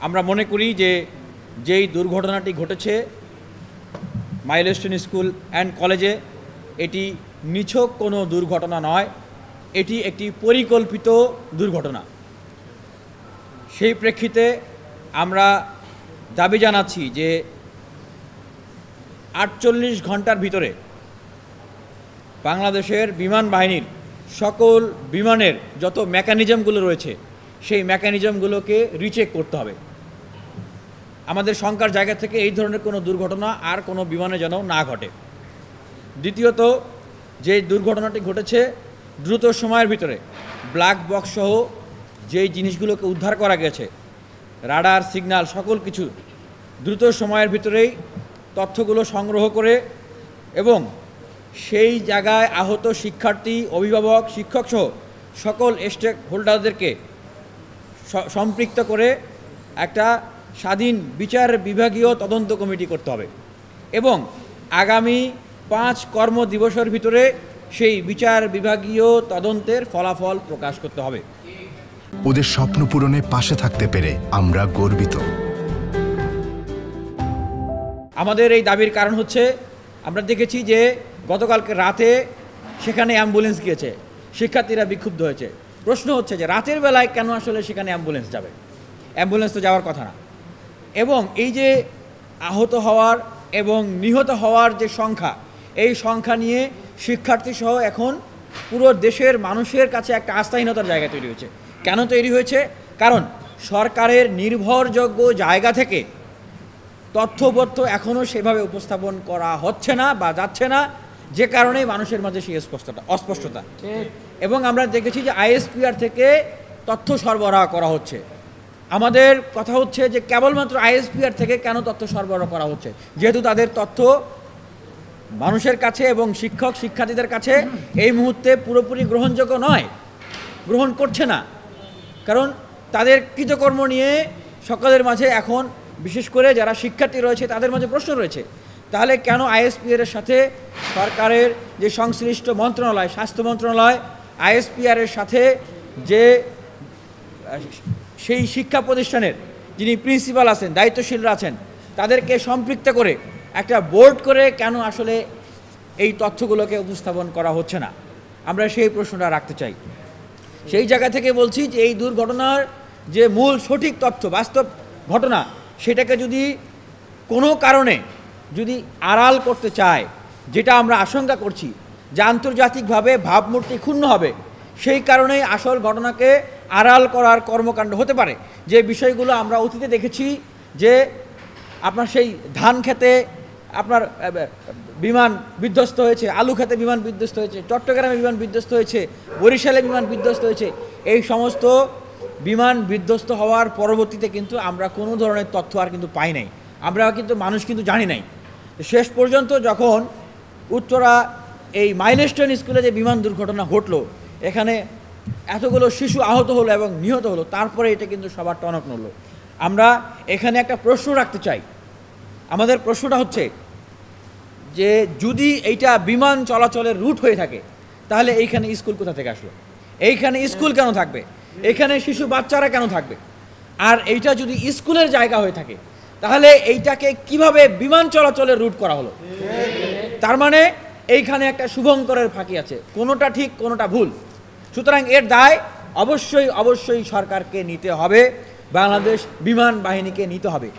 আমরা মনে করি যে যেই দুর্ঘটনাটি ঘটেছে মাইলস্টোন স্কুল অ্যান্ড কলেজে, এটি নিছক কোনো দুর্ঘটনা নয়, এটি একটি পরিকল্পিত দুর্ঘটনা। সেই প্রেক্ষিতে আমরা দাবি জানাচ্ছি যে 48 ঘন্টার ভিতরে বাংলাদেশের বিমান বাহিনীর সকল বিমানের যত মেকানিজমগুলো রয়েছে সেই মেকানিজমগুলোকে রিচেক করতে হবে। আমাদের শঙ্কার জায়গা থেকে এই ধরনের কোনো দুর্ঘটনা আর কোনো বিমানে যেন না ঘটে। দ্বিতীয়ত, যে দুর্ঘটনাটি ঘটেছে দ্রুত সময়ের ভিতরে ব্ল্যাক বক্স সহ যেই জিনিসগুলোকে উদ্ধার করা গেছে, রাডার, সিগন্যাল, সকল কিছু দ্রুত সময়ের ভিতরেই তথ্যগুলো সংগ্রহ করে এবং সেই জায়গায় আহত শিক্ষার্থী, অভিভাবক, শিক্ষক সহ সকল স্টেক হোল্ডারদেরকে সম্পৃক্ত করে একটা স্বাধীন বিচার বিভাগীয় তদন্ত কমিটি করতে হবে এবং আগামী 5 কর্মদিবসের ভিতরে সেই বিচার বিভাগীয় তদন্তের ফলাফল প্রকাশ করতে হবে। ওদের স্বপ্ন পূরণে পাশে থাকতে পেরে আমরা গর্বিত। আমাদের এই দাবির কারণ হচ্ছে, আমরা দেখেছি যে গতকালকে রাতে সেখানে অ্যাম্বুলেন্স গিয়েছে, শিক্ষার্থীরা বিক্ষুব্ধ হয়েছে। প্রশ্ন হচ্ছে যে রাতের বেলায় কেন আসলে সেখানে অ্যাম্বুলেন্স যাবে? অ্যাম্বুলেন্স তো যাওয়ার কথা না। এবং এই যে আহত হওয়ার এবং নিহত হওয়ার যে সংখ্যা, এই সংখ্যা নিয়ে শিক্ষার্থী সহ এখন পুরো দেশের মানুষের কাছে একটা আস্থাহীনতার জায়গা তৈরি হয়েছে। কেন তৈরি হয়েছে? কারণ সরকারের নির্ভরযোগ্য জায়গা থেকে তথ্যপত্র এখনও সেভাবে উপস্থাপন করা হচ্ছে না বা যাচ্ছে না, যে কারণে মানুষের মাঝে সেই অস্পষ্টতা। এবং আমরা দেখেছি যে আইএসপিআর থেকে তথ্য সরবরাহ করা হচ্ছে। আমাদের কথা হচ্ছে যে কেবলমাত্র আইএসপিআর থেকে কেন তথ্য সরবরাহ করা হচ্ছে, যেহেতু তাদের তথ্য মানুষের কাছে এবং শিক্ষক শিক্ষার্থীদের কাছে এই মুহূর্তে পুরোপুরি গ্রহণযোগ্য নয়, গ্রহণ করছে না। কারণ তাদের কৃতকর্ম নিয়ে সকলের মাঝে এখন, বিশেষ করে যারা শিক্ষার্থী রয়েছে তাদের মাঝে প্রশ্ন রয়েছে। তাহলে কেন আইএসপিআর এর সাথে সরকারের যে সংশ্লিষ্ট মন্ত্রণালয়, স্বাস্থ্য মন্ত্রণালয়, আইএসপিআর এর সাথে যে সেই শিক্ষা প্রতিষ্ঠানের যিনি প্রিন্সিপাল আছেন, দায়িত্বশীলরা আছেন, তাদেরকে সম্পৃক্ত করে একটা বোর্ড করে কেন আসলে এই তথ্যগুলোকে উপস্থাপন করা হচ্ছে না? আমরা সেই প্রশ্নটা রাখতে চাই। সেই জায়গা থেকে বলছি যে এই দুর্ঘটনার যে মূল সঠিক তথ্য, বাস্তব ঘটনা, সেটাকে যদি কোনো কারণে যদি আড়াল করতে চায়, যেটা আমরা আশঙ্কা করছি যে আন্তর্জাতিকভাবে ভাবমূর্তি ক্ষুণ্ণ হবে, সেই কারণেই আসল ঘটনাকে আড়াল করার কর্মকাণ্ড হতে পারে। যে বিষয়গুলো আমরা অতীতে দেখেছি যে আপনার সেই ধান খেতে আপনার বিমান বিধ্বস্ত হয়েছে, আলু খেতে বিমান বিধ্বস্ত হয়েছে, চট্টগ্রামে বিমান বিধ্বস্ত হয়েছে, বরিশালে বিমান বিধ্বস্ত হয়েছে। এই সমস্ত বিমান বিধ্বস্ত হওয়ার পরবর্তীতে কিন্তু আমরা কোনো ধরনের তথ্য আর কিন্তু পাই নাই, আমরা কিন্তু মানুষ কিন্তু জানি নাই। শেষ পর্যন্ত যখন উত্তরা এই মাইলস্টোন স্কুলে যে বিমান দুর্ঘটনা ঘটলো, এখানে এতগুলো শিশু আহত হলো এবং নিহত হলো, তারপরে এটা কিন্তু সবার টনক নড়ল। আমরা এখানে একটা প্রশ্ন রাখতে চাই। আমাদের প্রশ্নটা হচ্ছে যে যদি এইটা বিমান চলাচলের রুট হয়ে থাকে, তাহলে এইখানে স্কুল কোথা থেকে আসলো? এইখানে স্কুল কেন থাকবে? এখানে শিশু বাচ্চারা কেন থাকবে? আর এইটা যদি স্কুলের জায়গা হয়ে থাকে, তাহলে এইটাকে কিভাবে বিমান চলাচলের রুট করা হলো? তার মানে এইখানে একটা শুভঙ্করের ফাঁকি আছে, কোনোটা ঠিক কোনোটা ভুল। সুতরাং এর দায় অবশ্যই সরকারকে নিতে হবে, বাংলাদেশ বিমান বাহিনীকে নিতে হবে।